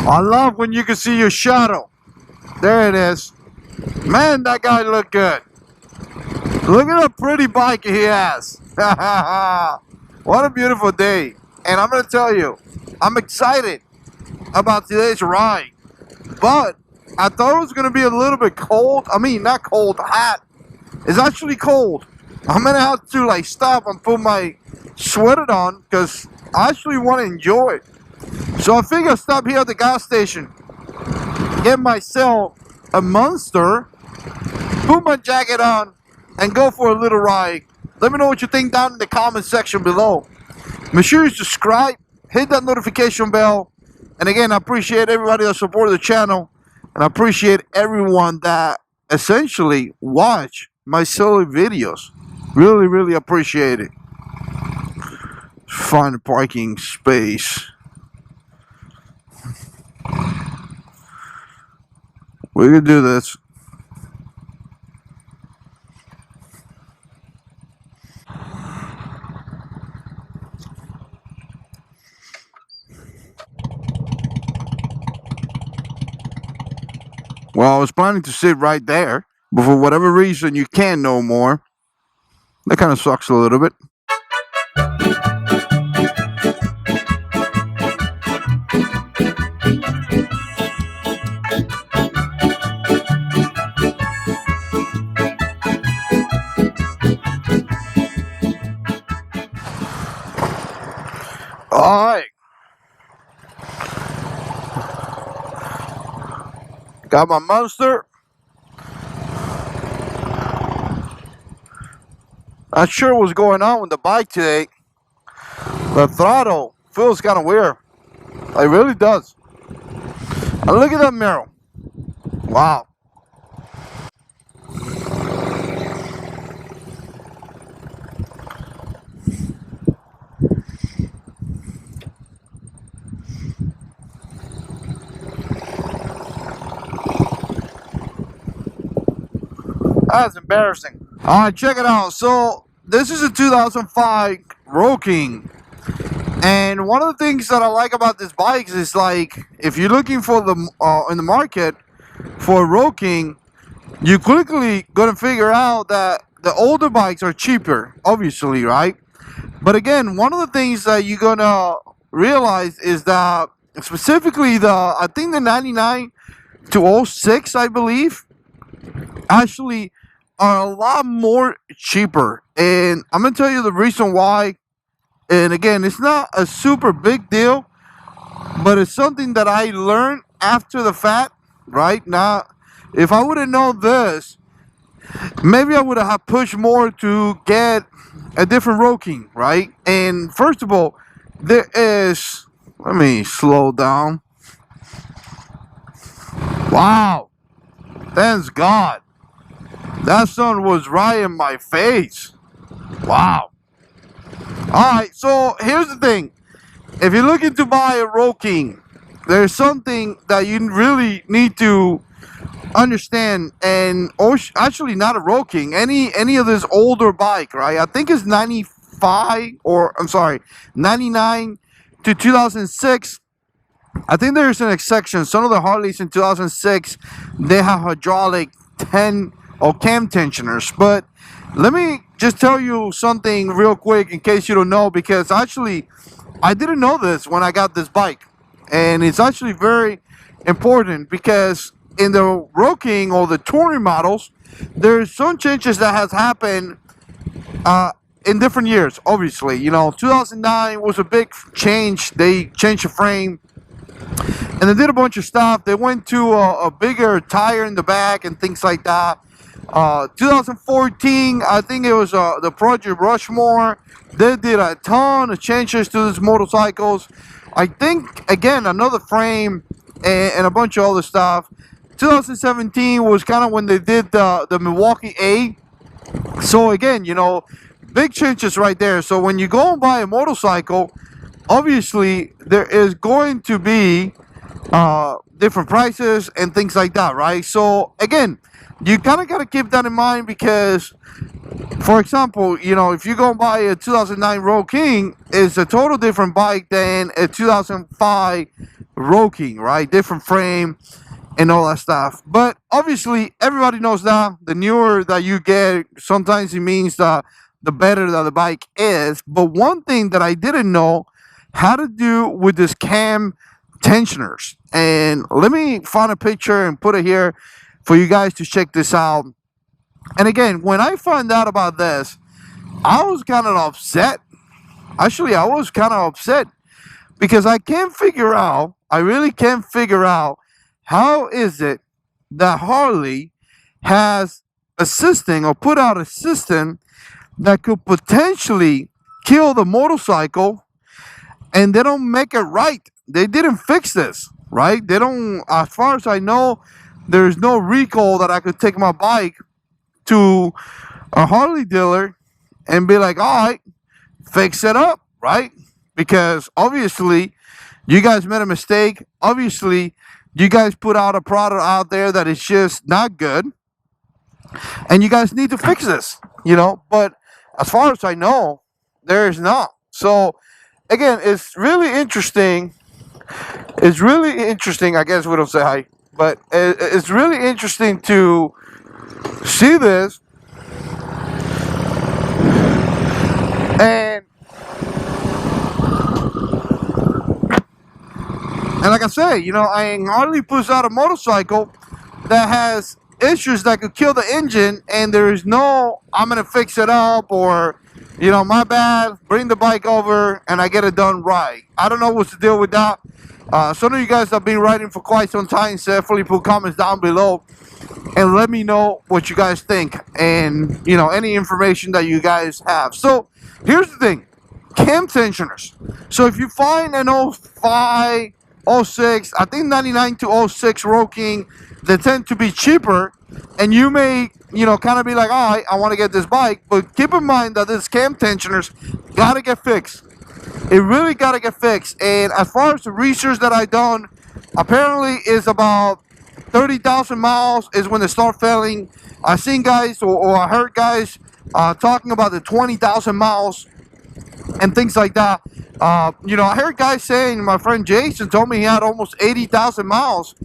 I love when you can see your shadow. There it is. Man, that guy looked good. Look at the pretty bike he has. What a beautiful day. And I'm going to tell you, I'm excited about today's ride. But I thought it was going to be a little bit cold. I mean, not cold, hot. It's actually cold. I'm going to have to like stop and put my sweater on because I actually want to enjoy it. So I figure I'll stop here at the gas station, get myself a Monster, put my jacket on, and go for a little ride. Let me know what you think down in the comment section below. Make sure you subscribe, hit that notification bell. And again, I appreciate everybody that supported the channel. And I appreciate everyone that essentially watch my silly videos. Really, really appreciate it. Find a parking space. We can do this. Well, I was planning to sit right there, but for whatever reason you can't no more. That kind of sucks a little bit. Alright. Got my Monster. Not sure what's going on with the bike today. The throttle feels kind of weird. It really does. And look at that mirror. Wow. That's embarrassing. Alright, check it out. So, this is a 2005 Road King. And one of the things that I like about this bike is like, if you're looking for the in the market for a Road King, you quickly gonna figure out that the older bikes are cheaper, obviously, right? But again, one of the things that you're gonna realize is that specifically I think the 99 to 06, I believe, actually are a lot more cheaper. And I'm gonna tell you the reason why. And again, it's not a super big deal, but it's something that I learned after the fact, right? Now, if I would have known this, maybe I would have pushed more to get a different Road King, right? And first of all, there is, let me slow down. Wow. Thanks God. That sun was right in my face. Wow. Alright, so here's the thing. If you're looking to buy a Road King, there's something that you really need to understand. And actually not a Road King, any of this older bike, right? I think it's 95, or I'm sorry, 99 to 2006. I think there's an exception. Some of the Harleys in 2006, they have hydraulic 10 or cam tensioners. But let me just tell you something real quick in case you don't know, because actually I didn't know this when I got this bike. And it's actually very important because in the Road King or the touring models, there's some changes that has happened in different years. Obviously, you know, 2009 was a big change. They changed the frame and they did a bunch of stuff. They went to a bigger tire in the back and things like that. 2014, I think it was the Project Rushmore. They did a ton of changes to these motorcycles. I think, again, another frame and a bunch of other stuff. 2017 was kind of when they did the Milwaukee A. So again, you know, big changes right there. So when you go and buy a motorcycle, obviously there is going to be different prices and things like that, right? So again, you kind of got to keep that in mind, because For example, you know, if you go buy a 2009 Road King, it's a total different bike than a 2005 Road King, right? Different frame and all that stuff. But obviously, everybody knows that the newer that you get, sometimes it means that the better that the bike is. But one thing that I didn't know had to do with this cam tensioners. And let me find a picture and put it here for you guys to check this out. And again, when I found out about this, I was kind of upset. Actually, I was kind of upset because I can't figure out, I really can't figure out how is it that Harley has a system or put out a system that could potentially kill the motorcycle and they don't make it right. They didn't fix this, right? They don't, as far as I know, there's no recall that I could take my bike to a Harley dealer and be like, all right, fix it up, right? Because obviously you guys made a mistake. Obviously you guys put out a product out there that is just not good and you guys need to fix this, you know. But as far as I know, there is not. So again, it's really interesting. It's really interesting. I guess we don't say hi, but it's really interesting to see this. And like I say, you know, Harley puts out a motorcycle that has issues that could kill the engine, and there is no, I'm gonna fix it up, or, you know, my bad, bring the bike over and I get it done right. I don't know what's the deal with that. Some of you guys have been riding for quite some time, so definitely put comments down below and let me know what you guys think, and, you know, any information that you guys have. So here's the thing, cam tensioners. So if you find an 05, 06, I think 99 to 06 Road King, they tend to be cheaper, and you may, you know, kind of be like, all right, I want to get this bike, but keep in mind that this cam tensioners gotta get fixed. It really gotta get fixed. And as far as the research that I done, apparently is about 30,000 miles is when they start failing. I seen guys, or I heard guys talking about the 20,000 miles and things like that. You know, I heard guys saying, my friend Jason told me he had almost 80,000 miles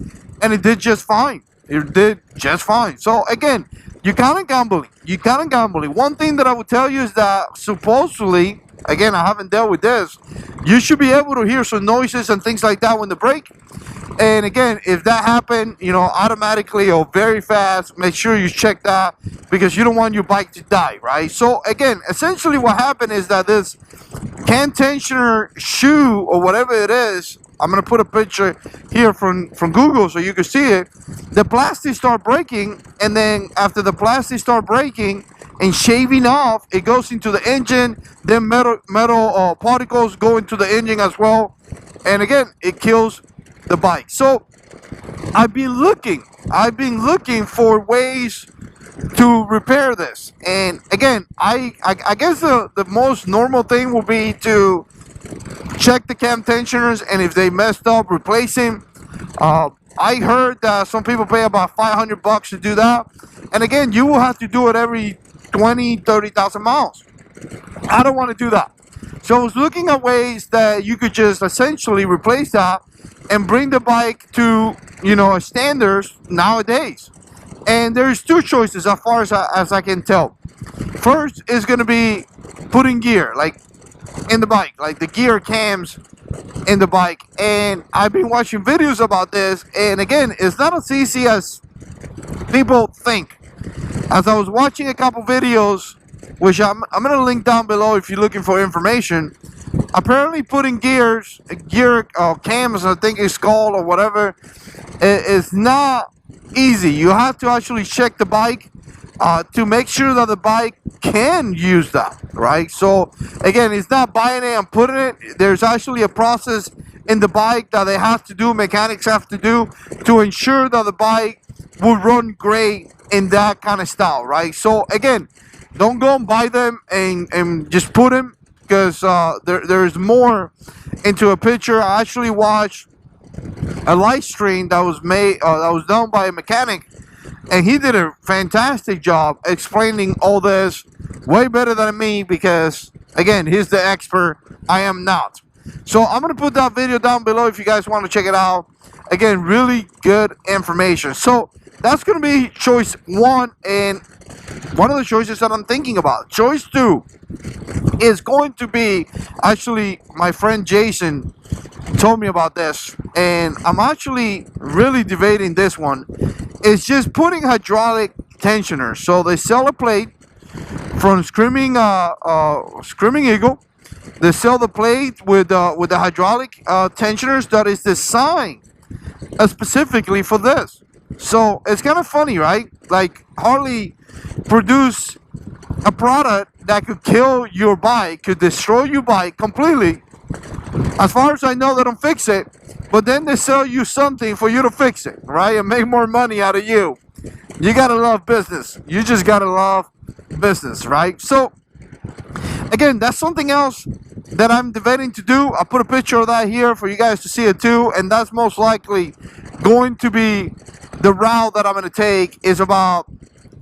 and it did just fine. It did just fine. So again, you're kind of gambling. You're kind of gambling. One thing that I would tell you is that supposedly, again, I haven't dealt with this, you should be able to hear some noises and things like that when they brake. And again, if that happened, you know, automatically or very fast, make sure you check that, because you don't want your bike to die, right? So again, essentially what happened is that this cam tensioner shoe or whatever it is, I'm gonna put a picture here from Google so you can see it. The plastic start breaking, and then after the plastic start breaking and shaving off, it goes into the engine. Then metal particles go into the engine as well, and again, it kills the bike. So I've been looking for ways to repair this, and again, I guess the most normal thing will be to check the cam tensioners, and if they messed up, replace them. I heard that some people pay about $500 to do that, and again, you will have to do it every 20-30,000 miles. I don't want to do that. So I was looking at ways that you could just essentially replace that and bring the bike to, you know, standards nowadays. And there's two choices as far as I can tell. First is going to be putting gear, like in the bike, like the gear cams in the bike. And I've been watching videos about this, and again, it's not as easy as people think. As I was watching a couple videos, which I'm going to link down below if you're looking for information, apparently putting gear cams, I think it's called, or whatever, is not easy. You have to actually check the bike to make sure that the bike can use that, right? So again, it's not buying it and putting it. There's actually a process in the bike that they have to do, mechanics have to do, to ensure that the bike will run great in that kind of style, right? So again, don't go and buy them and just put them, because there's more into a picture. I actually watched a live stream that was done by a mechanic, and he did a fantastic job explaining all this way better than me because, again, he's the expert. I am not. So I'm going to put that video down below if you guys want to check it out. Again, really good information. So that's going to be choice 1 and one of the choices that I'm thinking about. Choice 2 is going to be, actually, my friend Jason told me about this, and I'm actually really debating this one. It's just putting hydraulic tensioners. So they sell a plate from Screaming Eagle. They sell the plate with the hydraulic tensioners that is designed specifically for this. So it's kind of funny, right? Like, Harley produced a product that could kill your bike, could destroy your bike completely. As far as I know, they don't fix it, but then they sell you something for you to fix it, right? And make more money out of you. You gotta love business. You just gotta love business, right? So again, that's something else that I'm debating to do. I'll put a picture of that here for you guys to see it too, and that's most likely going to be the route that I'm going to take. Is about,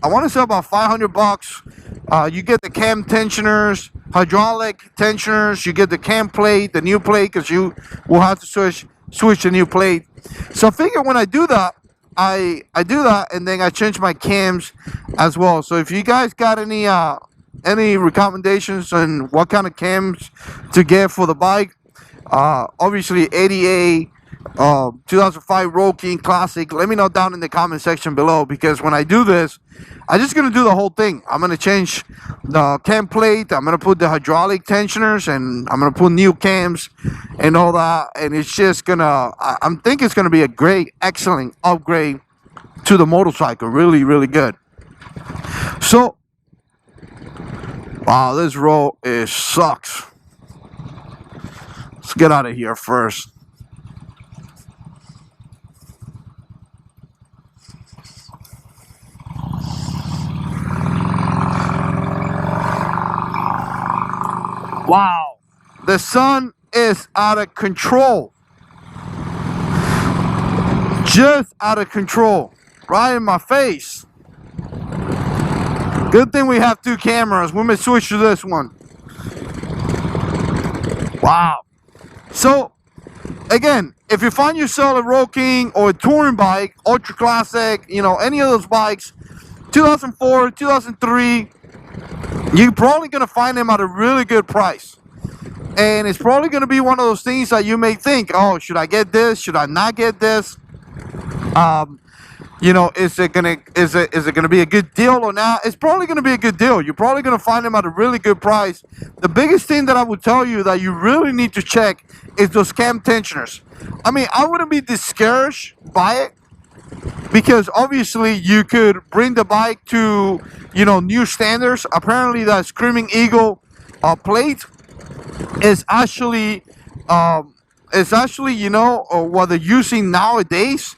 I want to say about $500. You get the cam tensioners, hydraulic tensioners, you get the cam plate, the new plate, because you will have to switch the new plate. So I figure when I do that, I do that, and then I change my cams as well. So if you guys got any recommendations on what kind of cams to get for the bike, obviously 80A 2005 Road King Classic, let me know down in the comment section below, because when I do this, I'm just gonna do the whole thing. I'm gonna change the cam plate, I'm gonna put the hydraulic tensioners, and I'm gonna put new cams and all that, and it's just gonna, I'm thinking it's gonna be a great, excellent upgrade to the motorcycle. Really, really good. So wow, this road sucks. Let's get out of here first. Wow, the sun is out of control. Just out of control. Right in my face. Good thing we have 2 cameras. We may switch to this one. Wow. So, again, if you find yourself a Road King or a touring bike, Ultra Classic, you know, any of those bikes, 2004, 2003, you're probably going to find them at a really good price. And it's probably going to be one of those things that you may think, oh, should I get this? Should I not get this? You know, is it gonna be a good deal or not? It's probably gonna be a good deal. You're probably gonna find them at a really good price. The biggest thing that I would tell you that you really need to check is those cam tensioners. I mean, I wouldn't be discouraged by it, because obviously you could bring the bike to, you know, new standards. Apparently that Screaming Eagle plate is actually you know, what they're using nowadays.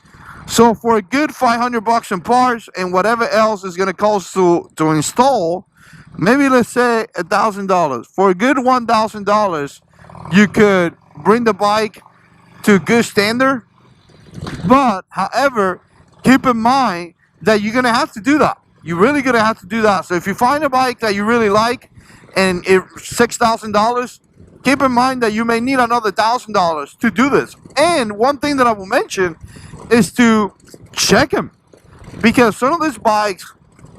So for a good $500 in parts and whatever else is going to cost to install, maybe let's say $1,000. For a good $1,000, you could bring the bike to a good standard. But however, keep in mind that you're going to have to do that. You're really going to have to do that. So if you find a bike that you really like and it's $6,000, keep in mind that you may need another $1,000 to do this. And one thing that I will mention is to check them, because some of these bikes,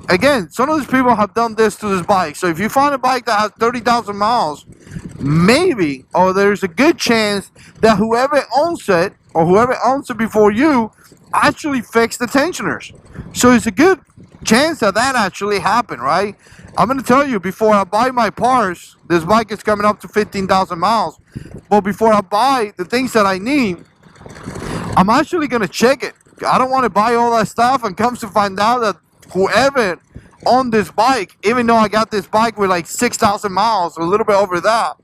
again, some of these people have done this to this bike. So if you find a bike that has 30,000 miles, maybe, or there's a good chance that whoever owns it, or whoever owns it before you, actually fixed the tensioners. So it's a good chance that actually happened, right? I'm going to tell you, before I buy my parts, this bike is coming up to 15,000 miles. But before I buy the things that I need, I'm actually going to check it. I don't want to buy all that stuff and comes to find out that whoever owned this bike, even though I got this bike with like 6,000 miles, a little bit over that,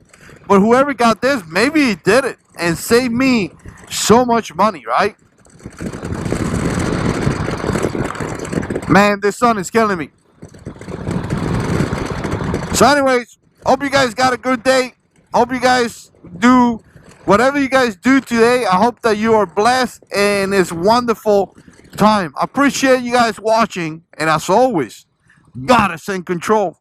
but whoever got this, maybe he did it and saved me so much money, right? Man, this sun is killing me. So anyways, hope you guys got a good day. Hope you guys do whatever you guys do today. I hope that you are blessed and it's wonderful time. I appreciate you guys watching, and as always, God is in control.